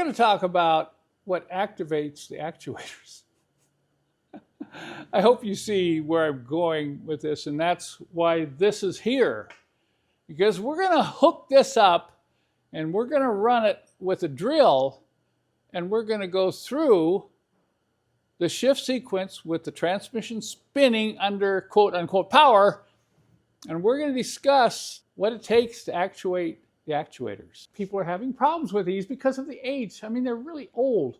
going to talk about what activates the actuators. I hope you see where I'm going with this, and that's why this is here. Because we're going to hook this up, and we're going to run it with a drill, and we're going to go through the shift sequence with the transmission spinning under quote-unquote power, and we're going to discuss what it takes to actuate the actuators. People are having problems with these because of the age. I mean, they're really old.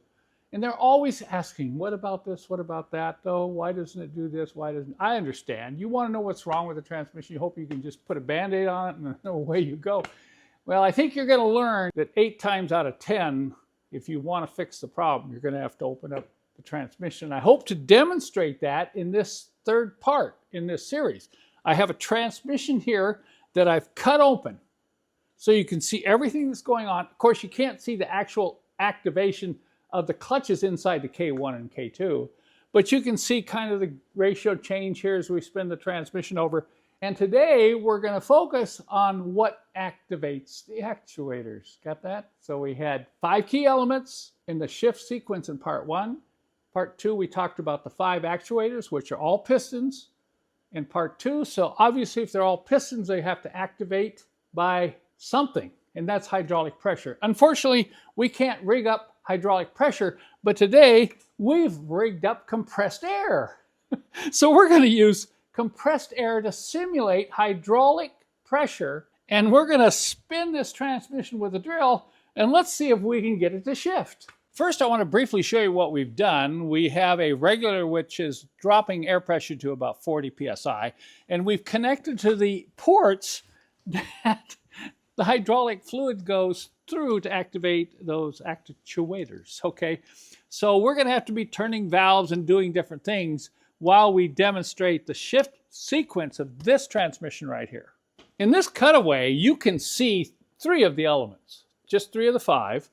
And they're always asking, what about this? What about that, though? Why doesn't it do this? Why doesn't... I understand. You want to know what's wrong with the transmission. You hope you can just put a Band-Aid on it and away you go. Well, I think you're going to learn that 8 times out of 10, if you want to fix the problem, you're going to have to open up the transmission. I hope to demonstrate that in this third part in this series. I have a transmission here that I've cut open so you can see everything that's going on. Of course, you can't see the actual activation of the clutches inside the K1 and K2, but you can see kind of the ratio change here as we spin the transmission over. And today we're going to focus on what activates the actuators. Got that? So we had 5 key elements in the shift sequence in part 1. Part 2, we talked about the 5 actuators, which are all pistons in part 2. So obviously if they're all pistons, they have to activate by something, and that's hydraulic pressure. Unfortunately, we can't rig up hydraulic pressure, but today we've rigged up compressed air. So we're going to use compressed air to simulate hydraulic pressure, and we're going to spin this transmission with a drill, and let's see if we can get it to shift. First, I want to briefly show you what we've done. We have a regulator which is dropping air pressure to about 40 psi, and we've connected to the ports that the hydraulic fluid goes through to activate those actuators, okay? So we're going to have to be turning valves and doing different things while we demonstrate the shift sequence of this transmission right here. In this cutaway, you can see 3 of the elements, just 3 of the 5.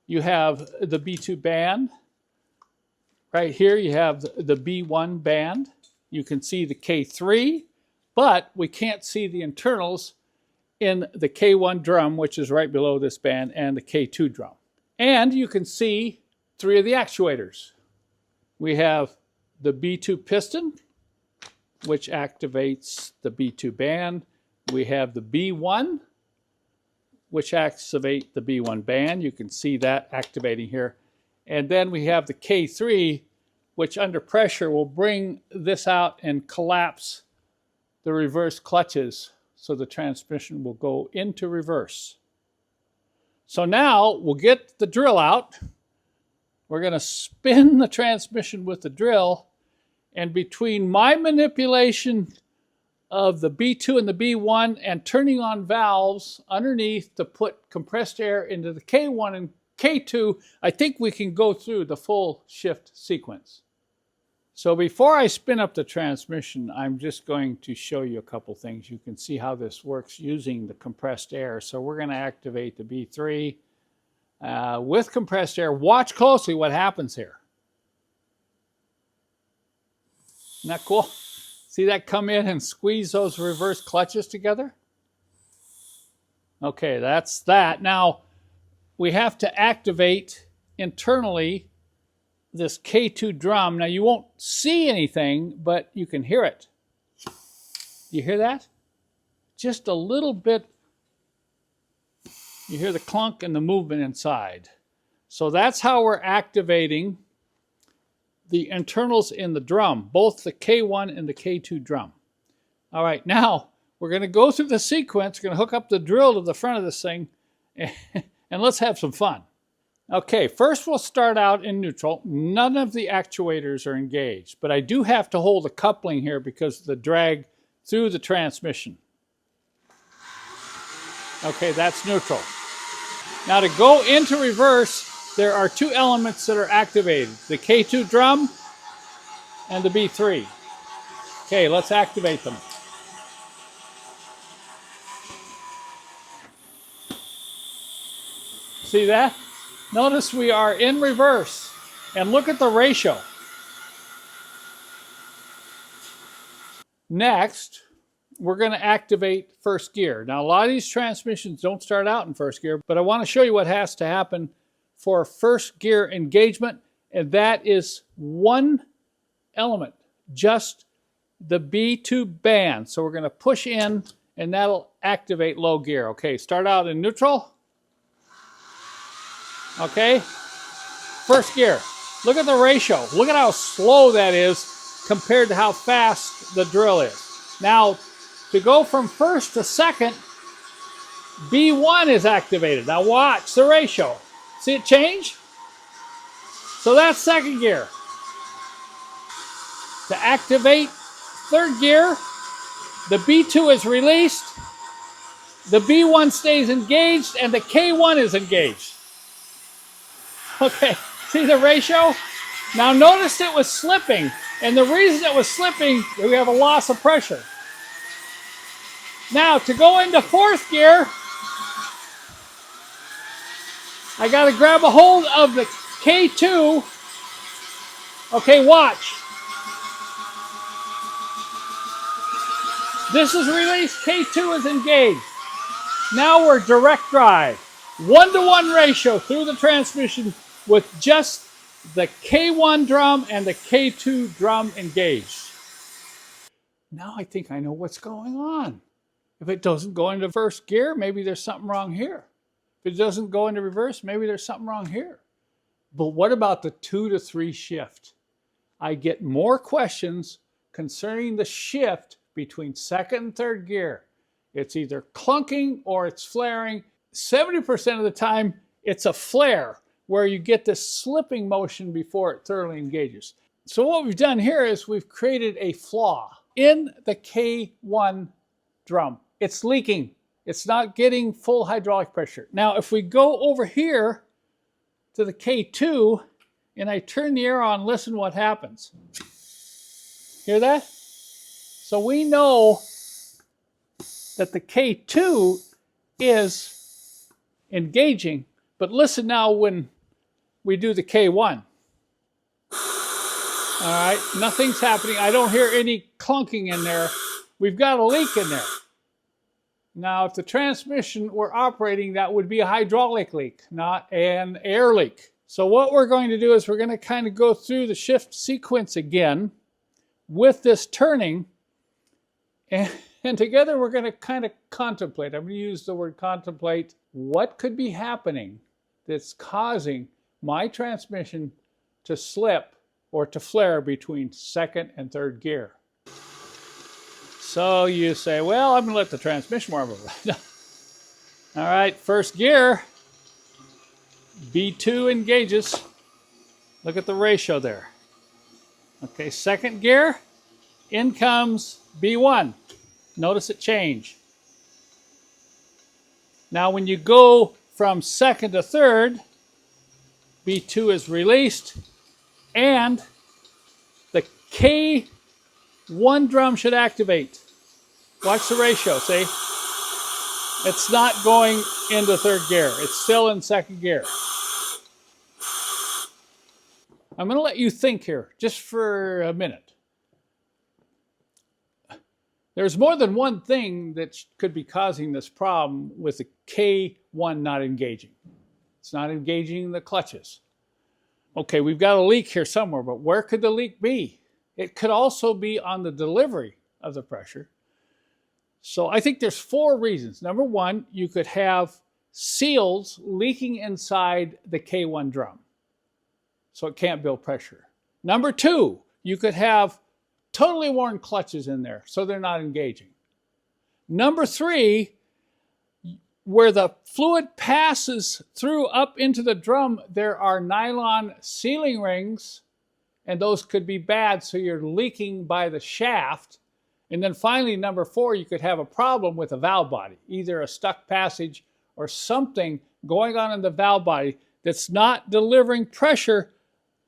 You have the B2 band. Right here you have the B1 band. You can see the K3, but we can't see the internals in the K1 drum, which is right below this band, and the K2 drum. And you can see 3 of the actuators. We have the B2 piston, which activates the B2 band. We have the B1, which activates the B1 band. You can see that activating here. And then we have the K3, which under pressure will bring this out and collapse the reverse clutches, so the transmission will go into reverse. So now we'll get the drill out. We're going to spin the transmission with the drill, and between my manipulation of the B2 and the B1 and turning on valves underneath to put compressed air into the K1 and K2, I think we can go through the full shift sequence. So before I spin up the transmission, I'm just going to show you a couple things. You can see how this works using the compressed air. So we're going to activate the B3 with compressed air. Watch closely what happens here. Isn't that cool? See that come in and squeeze those reverse clutches together? Okay, that's that. Now, we have to activate internally this K2 drum. Now, you won't see anything, but you can hear it. You hear that? Just a little bit. You hear the clunk and the movement inside. So that's how we're activating the internals in the drum, both the K1 and the K2 drum. All right, now we're going to go through the sequence. We're going to hook up the drill to the front of this thing, and let's have some fun. Okay, first we'll start out in neutral. None of the actuators are engaged, but I do have to hold the coupling here because of the drag through the transmission. Okay, that's neutral. Now to go into reverse, there are 2 elements that are activated, the K2 drum and the B3. Okay, let's activate them. See that? Notice we are in reverse, and look at the ratio. Next, we're going to activate first gear. Now, a lot of these transmissions don't start out in first gear, but I want to show you what has to happen for first gear engagement, and that is one element, just the B2 band. So we're going to push in, and that'll activate low gear. Okay, start out in neutral. Okay, first gear. Look at the ratio. Look at how slow that is compared to how fast the drill is. Now, to go from first to second, B1 is activated. Now watch the ratio. See it change? So that's second gear. To activate third gear, the B2 is released, the B1 stays engaged, and the K1 is engaged. Okay, see the ratio? Now notice it was slipping, and the reason it was slipping, we have a loss of pressure. Now to go into fourth gear, I got to grab a hold of the K2. Okay, watch. This is released, K2 is engaged. Now we're direct drive. 1-to-1 ratio through the transmission with just the K1 drum and the K2 drum engaged. Now I think I know what's going on. If it doesn't go into first gear, maybe there's something wrong here. If it doesn't go into reverse, maybe there's something wrong here. But what about the 2 to 3 shift? I get more questions concerning the shift between second and third gear. It's either clunking or it's flaring. 70% of the time, it's a flare where you get this slipping motion before it thoroughly engages. So what we've done here is we've created a flaw in the K1 drum. It's leaking. It's not getting full hydraulic pressure. Now, if we go over here to the K2 and I turn the air on, listen what happens. Hear that? So we know that the K2 is engaging, but listen now when we do the K1. All right, nothing's happening. I don't hear any clunking in there. We've got a leak in there. Now, if the transmission were operating, that would be a hydraulic leak, not an air leak. So what we're going to do is we're going to kind of go through the shift sequence again with this turning, and together we're going to kind of contemplate. I'm going to use the word contemplate. What could be happening that's causing my transmission to slip or to flare between second and third gear? So you say, well, I'm going to let the transmission warm up. All right, first gear, B2 engages. Look at the ratio there. Okay, second gear, in comes B1. Notice it change. Now when you go from second to third, B2 is released, and the K1 drum should activate. Watch the ratio, see? It's not going into third gear. It's still in second gear. I'm going to let you think here just for a minute. There's more than one thing that could be causing this problem with the K1 not engaging. It's not engaging the clutches. Okay, we've got a leak here somewhere, but where could the leak be? It could also be on the delivery of the pressure. So I think there's 4 reasons. Number 1, you could have seals leaking inside the K1 drum, so it can't build pressure. Number 2, you could have totally worn clutches in there, so they're not engaging. Number 3, where the fluid passes through up into the drum, there are nylon sealing rings, and those could be bad, so you're leaking by the shaft. And then finally, number 4, you could have a problem with a valve body, either a stuck passage or something going on in the valve body that's not delivering pressure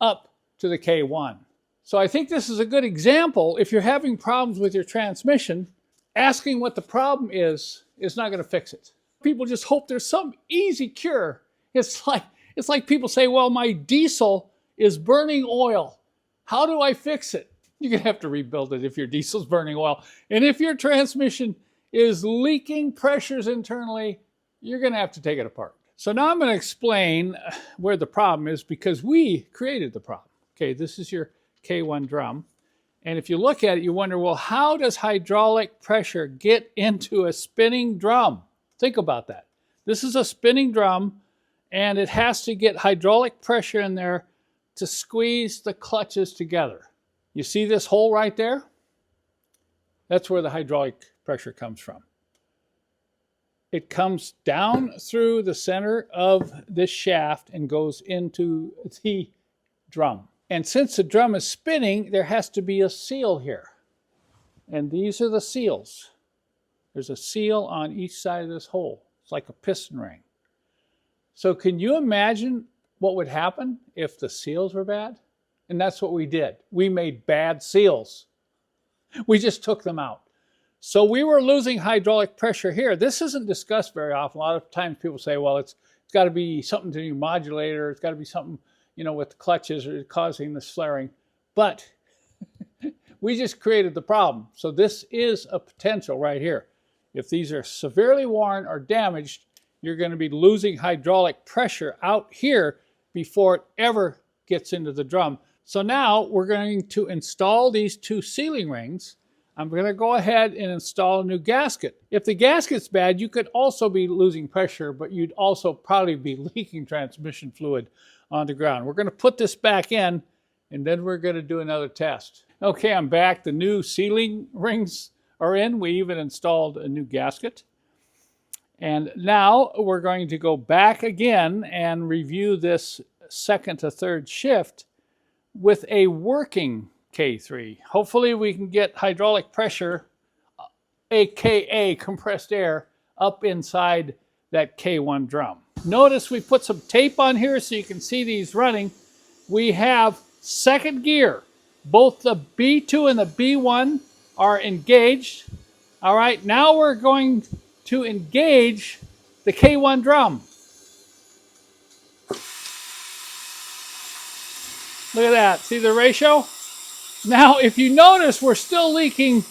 up to the K1. So I think this is a good example. If you're having problems with your transmission, asking what the problem is not going to fix it. People just hope there's some easy cure. It's like people say, well, my diesel is burning oil. How do I fix it? You're going to have to rebuild it if your diesel's burning oil. And if your transmission is leaking pressures internally, you're going to have to take it apart. So now I'm going to explain where the problem is, because we created the problem. Okay, this is your K1 drum. And if you look at it, you wonder, well, how does hydraulic pressure get into a spinning drum? Think about that. This is a spinning drum, and it has to get hydraulic pressure in there to squeeze the clutches together. You see this hole right there? That's where the hydraulic pressure comes from. It comes down through the center of this shaft and goes into the drum. And since the drum is spinning, there has to be a seal here. And these are the seals. There's a seal on each side of this hole. It's like a piston ring. So can you imagine what would happen if the seals were bad? And that's what we did. We made bad seals. We just took them out. So we were losing hydraulic pressure here. This isn't discussed very often. A lot of times people say, well, it's got to be something to your modulator. It's got to be something, with the clutches or causing this flaring. But we just created the problem. So this is a potential right here. If these are severely worn or damaged, you're going to be losing hydraulic pressure out here before it ever gets into the drum. So now we're going to install these two sealing rings. I'm going to go ahead and install a new gasket. If the gasket's bad, you could also be losing pressure, but you'd also probably be leaking transmission fluid on the ground. We're going to put this back in, and then we're going to do another test. Okay, I'm back. The new sealing rings are in. We even installed a new gasket. And now we're going to go back again and review this second to third shift with a working K3. Hopefully we can get hydraulic pressure, aka compressed air, up inside that K1 drum. Notice we put some tape on here so you can see these running. We have second gear. Both the B2 and the B1 are engaged. All right, now we're going to engage the K1 drum. Look at that. See the ratio? Now, if you notice, we're still leaking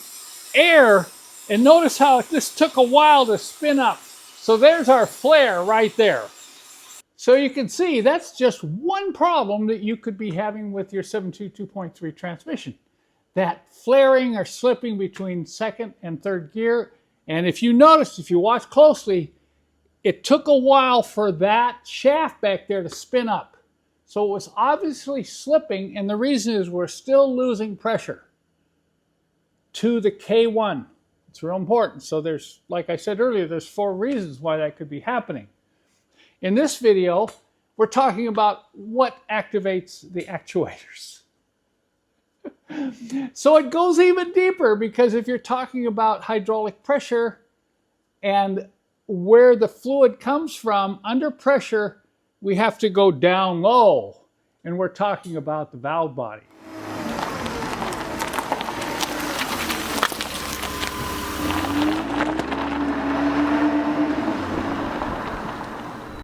air, and notice how this took a while to spin up. So there's our flare right there. So you can see that's just one problem that you could be having with your 722.3 transmission. That flaring or slipping between second and third gear. And if you notice, if you watch closely, it took a while for that shaft back there to spin up. So it was obviously slipping, and the reason is we're still losing pressure to the K1. It's real important. So there's, like I said earlier, there's 4 reasons why that could be happening. In this video, we're talking about what activates the actuators. So it goes even deeper, because if you're talking about hydraulic pressure and where the fluid comes from under pressure, we have to go down low, and we're talking about the valve body.